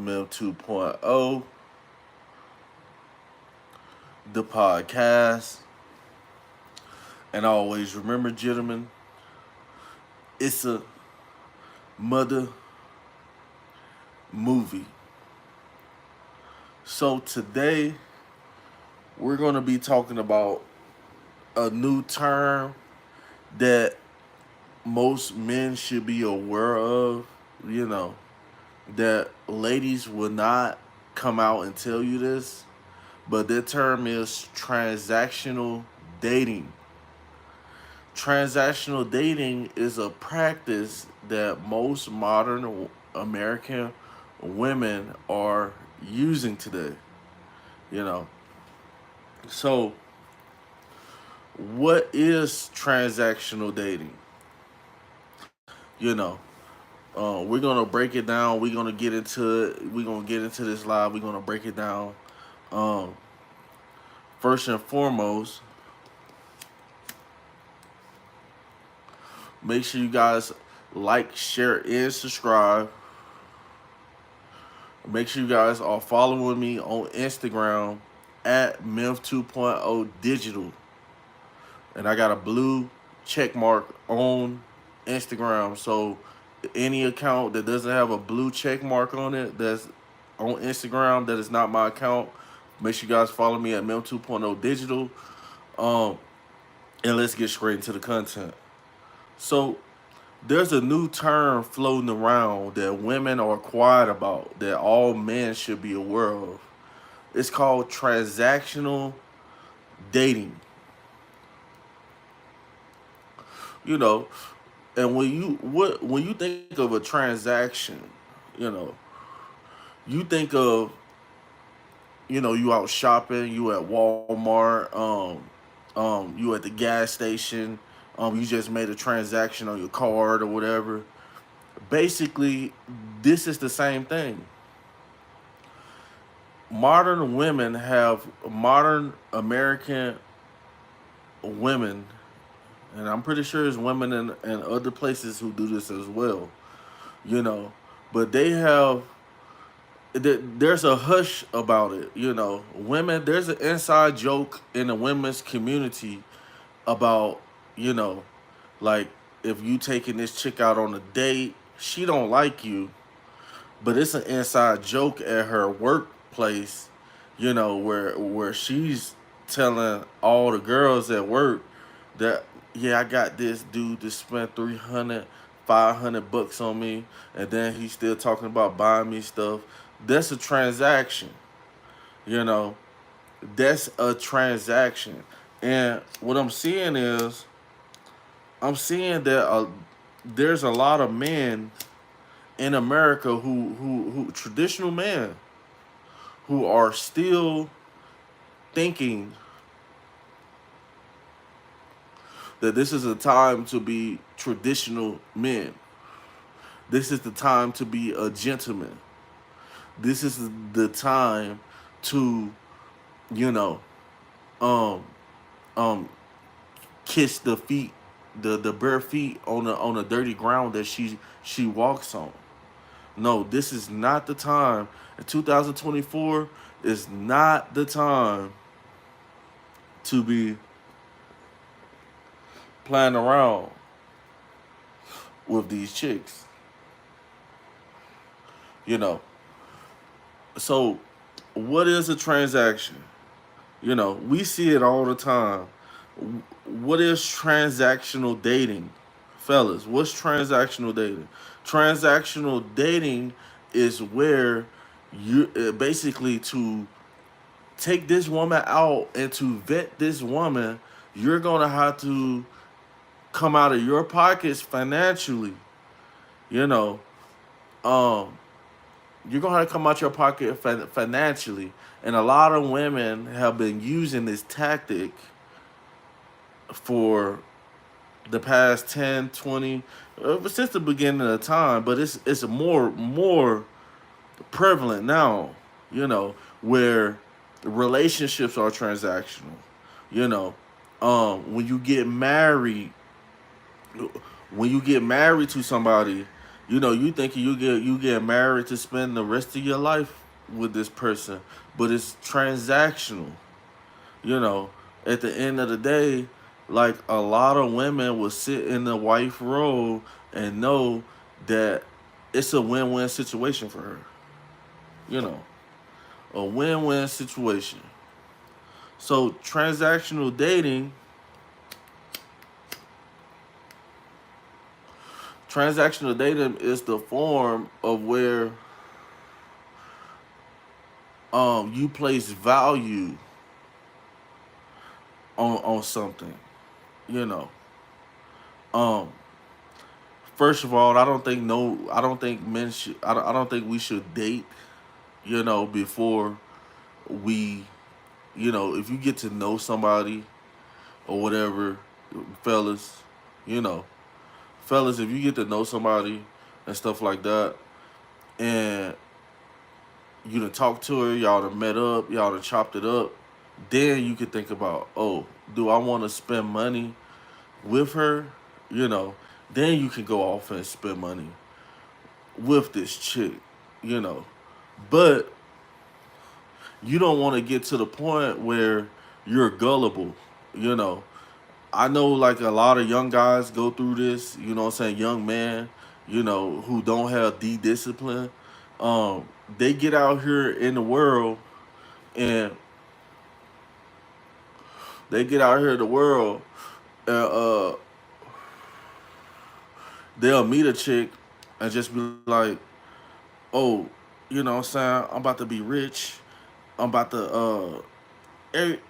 Mill 2.0, the podcast. And always remember, gentlemen, it's a mother movie. So today, we're going to be talking about a new term that most men should be aware of, you know, that ladies will not come out and tell you this, but that term is transactional dating. Transactional dating is a practice that most modern American women are using today, you know. So, what is transactional dating? You know, we're gonna break it down. We're gonna get into it. We're gonna get into this live. We're gonna break it down. Um, First and foremost, make sure you guys like, share, and subscribe. Make sure you guys are following me on Instagram at Myth 2.0 Digital. And I got a blue check mark on Instagram. So any account that doesn't have a blue check mark on it that's on Instagram that is not my account, make sure you guys follow me at Myth 2.0 Digital. Um, and let's get straight into the content. So there's a new term floating around that women are quiet about that all men should be aware of. It's called transactional dating. You know, and when you think of a transaction, you know, you think of you out shopping, you at Walmart, you at the gas station, you just made a transaction on your card or whatever. Basically, this is the same thing. Modern American women, and I'm pretty sure there's women in other places who do this as well, you know, but there's a hush about it, you know. Women, there's an inside joke in the women's community about, you know, like if you taking this chick out on a date, she don't like you, but it's an inside joke at her workplace, you know, where she's telling all the girls at work that yeah, I got this dude to spend 300, 500 bucks on me, and then he's still talking about buying me stuff. That's a transaction, you know. That's a transaction, and what I'm seeing is I'm seeing that there's a lot of men in America who traditional men who are still thinking that this is a time to be traditional men. This is the time to be a gentleman. This is the time to, you know, um, um, kiss the feet, the bare feet on the dirty ground that she walks on. No, this is not the time. In 2024 is not the time to be playing around with these chicks. You know. So what is a transaction? You know, we see it all the time. What is transactional dating? Fellas, what's transactional dating? Transactional dating is where you basically to take this woman out and to vet this woman, you're gonna have to come out of your pockets financially. You know, um, you're gonna have to come out your pocket financially, and a lot of women have been using this tactic for the past 10, 20, since the beginning of time, but it's more prevalent now, you know, where relationships are transactional. You know, when you get married to somebody, You thinking you get married to spend the rest of your life with this person, but it's transactional. You know, at the end of the day, like a lot of women will sit in the wife role and know that it's a win-win situation for her. You know, a win-win situation. So transactional dating is the form of where you place value on something. You know, um, first of all, I don't think men should. I don't think we should date. Before we, if you get to know somebody or whatever, fellas, you know, fellas, if you get to know somebody and stuff like that, and you done talked to her, y'all done met up, y'all done chopped it up, then you could think about, oh, do I want to spend money with her? You know, then you can go off and spend money with this chick, you know. But you don't want to get to the point where you're gullible, you know. I know like a lot of young guys go through this, what I'm saying, young men, who don't have the discipline. They get out here in the world and they get out here in the world and they'll meet a chick and just be like, oh, what I'm saying, I'm about to be rich. I'm about to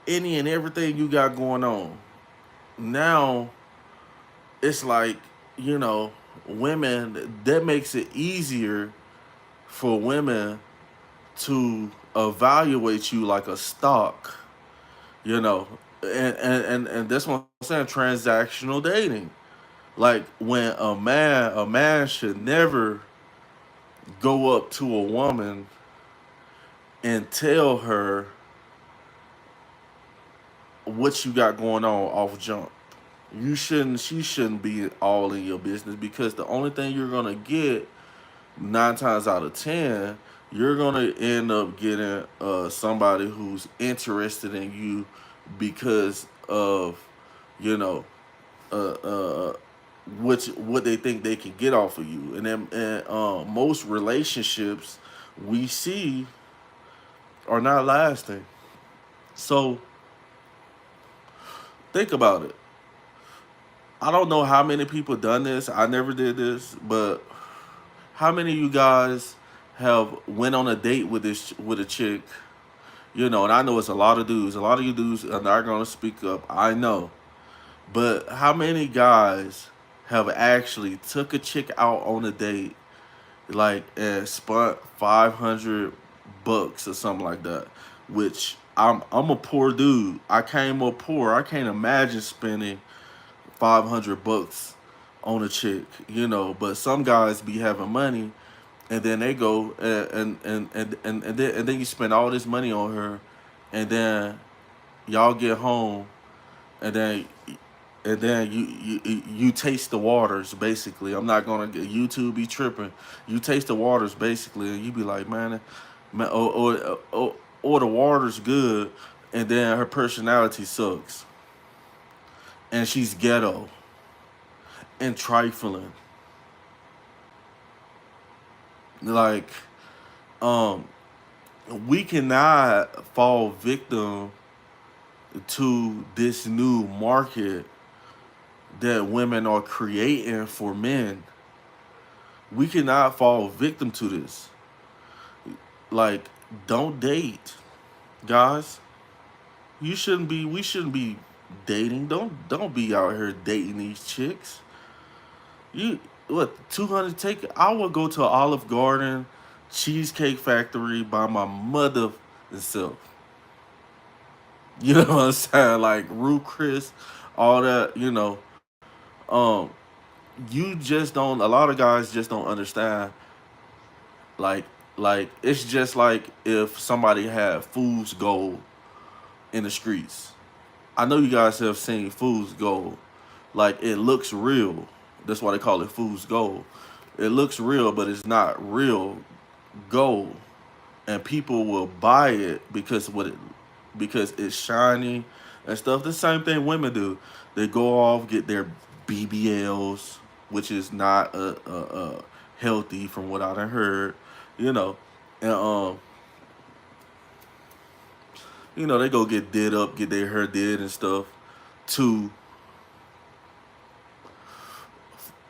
any and everything you got going on. Now it's like, you know, women, that makes it easier for women to evaluate you like a stock, you know. And that's what I'm saying, transactional dating. Like when a man should never go up to a woman and tell her what you got going on off jump. She shouldn't be all in your business, because the only thing you're gonna get 9 times out of 10, you're gonna end up getting somebody who's interested in you because of, you know, uh, uh, what they think they can get off of you. And most relationships we see are not lasting. So think about it. I don't know how many people done this. I never did this, but how many of you guys have went on a date with a chick? And I know it's a lot of dudes. A lot of you dudes are not gonna speak up. I know, but how many guys have actually took a chick out on a date, like, and spent $500 or something like that? Which I'm a poor dude. I came up poor. I can't imagine spending $500 on a chick, But some guys be having money, and then they go and then you spend all this money on her, and then y'all get home, and then you taste the waters basically. I'm not gonna get YouTube be tripping. You taste the waters basically, and you be like, man, or the water's good, and then her personality sucks, and she's ghetto and trifling. Like, um, we cannot fall victim to this new market that women are creating for men. We cannot fall victim to this. Like, don't date, guys. We shouldn't be dating. Don't be out here dating these chicks. You what 200 take I would go to Olive Garden, Cheesecake Factory by my mother and self. You know what I'm saying? Like Ruth Chris, all that, Um, you just don't, a lot of guys just don't understand. Like it's just like if somebody had fool's gold in the streets. I know you guys have seen fool's gold. Like, it looks real. That's why they call it fool's gold. it looks real, but it's not real gold, and people will buy it because it's shiny and stuff. The same thing women do. They go off, get their BBLs, which is not healthy from what I done heard, you know, and they go get did up, get their hair did and stuff to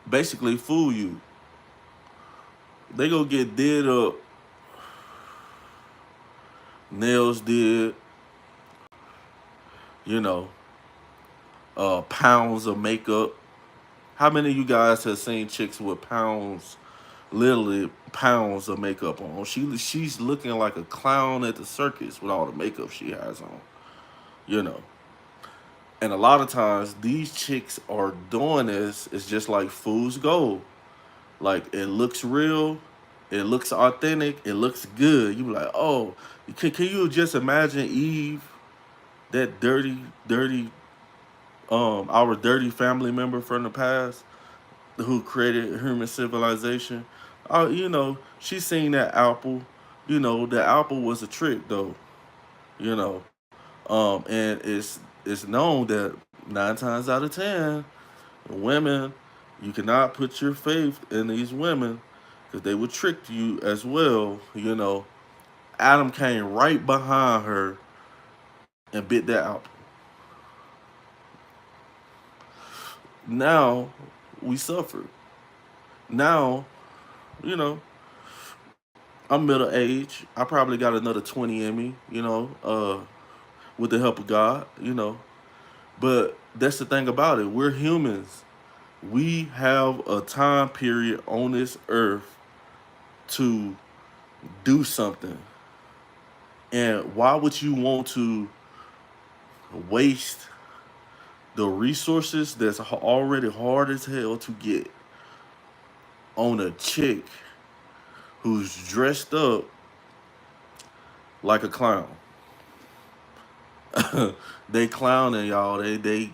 basically fool you. They go get did up, nails did, you know, pounds of makeup. How many of you guys have seen chicks with pounds, literally pounds of makeup on? She's looking like a clown at the circus with all the makeup she has on, you know. And a lot of times these chicks are doing this. It's just like fool's gold. Like it looks real, it looks authentic, it looks good. You be like, oh, can you just imagine Eve, that dirty, our dirty family member from the past who created human civilization? She seen that apple. The apple was a trick though. You know, and it's known that 9 times out of 10, women, you cannot put your faith in these women because they would trick you as well. Adam came right behind her and bit that apple. Now we suffer. Now, you know, I'm middle age. I probably got another 20 in me, with the help of God. But that's the thing about it. We're humans. We have a time period on this earth to do something. And why would you want to waste the resources that's already hard as hell to get on a chick who's dressed up like a clown? They clowning, y'all. They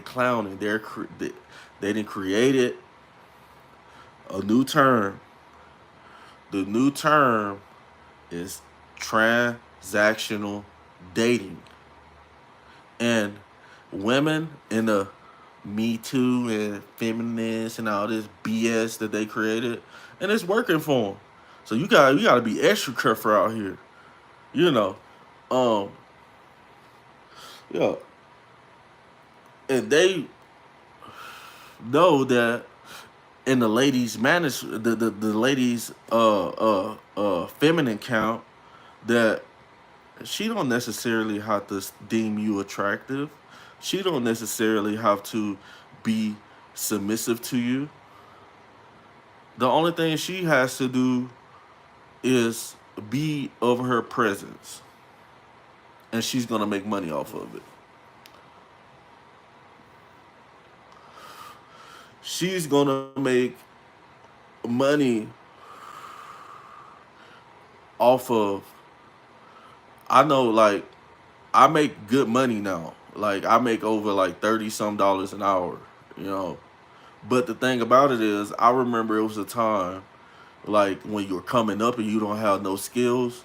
clowning. They didn't create it. A new term. The new term is transactional dating. And women in the Me Too and feminists and all this BS that they created, and it's working for them. So you gotta be extra careful out here. You know, um, yeah, and they know that in the ladies manage the ladies feminine count, that she don't necessarily have to deem you attractive. She don't necessarily have to be submissive to you. The only thing she has to do is be of her presence, and she's gonna make money off of it. She's gonna make money off of. I know, like, I make good money now. Like, I make over like 30 some dollars an hour. You know, but the thing about it is, I remember it was a time like when you're coming up and you don't have no skills.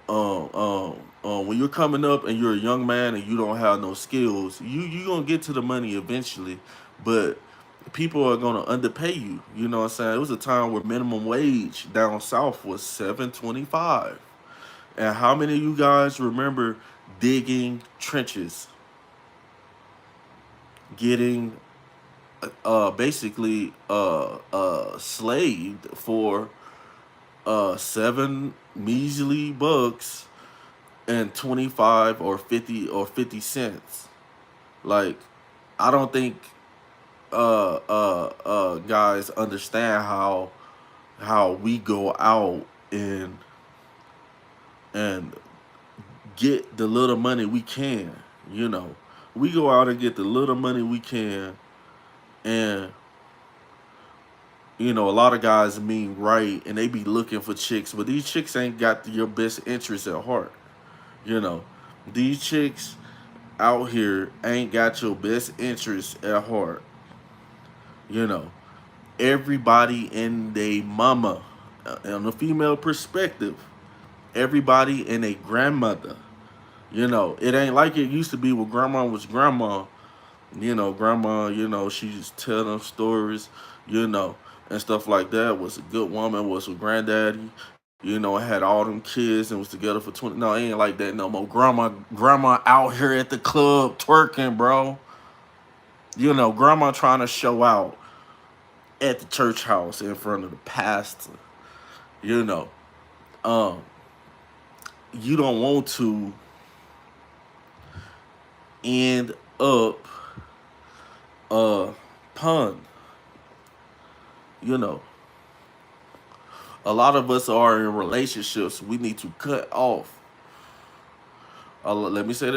When you're coming up and you're a young man and you don't have no skills, you gonna get to the money eventually, but people are gonna underpay you. You know what I'm saying? It was a time where minimum wage down south was 7.25. And how many of you guys remember digging trenches, getting basically slaved for 7 measly bucks and 25 or 50 or 50 cents? Like, I don't think guys understand how we go out and get the little money we can. You know, we go out and get the little money we can, and a lot of guys mean right, and they be looking for chicks, but these chicks ain't got your best interest at heart. You know, these chicks out here ain't got your best interest at heart. You know, everybody in they mama, on the female perspective, everybody in a grandmother. You know, it ain't like it used to be when grandma was grandma. You know, grandma, you know, she just tell them stories, you know, and stuff like that. Was a good woman, was with granddaddy, you know, had all them kids and was together for 20. No, it ain't like that no more. Grandma out here at the club twerking, bro. You know, grandma trying to show out at the church house in front of the pastor. You know, um, you don't want to end up uh pun. You know, a lot of us are in relationships we need to cut off. Let me say that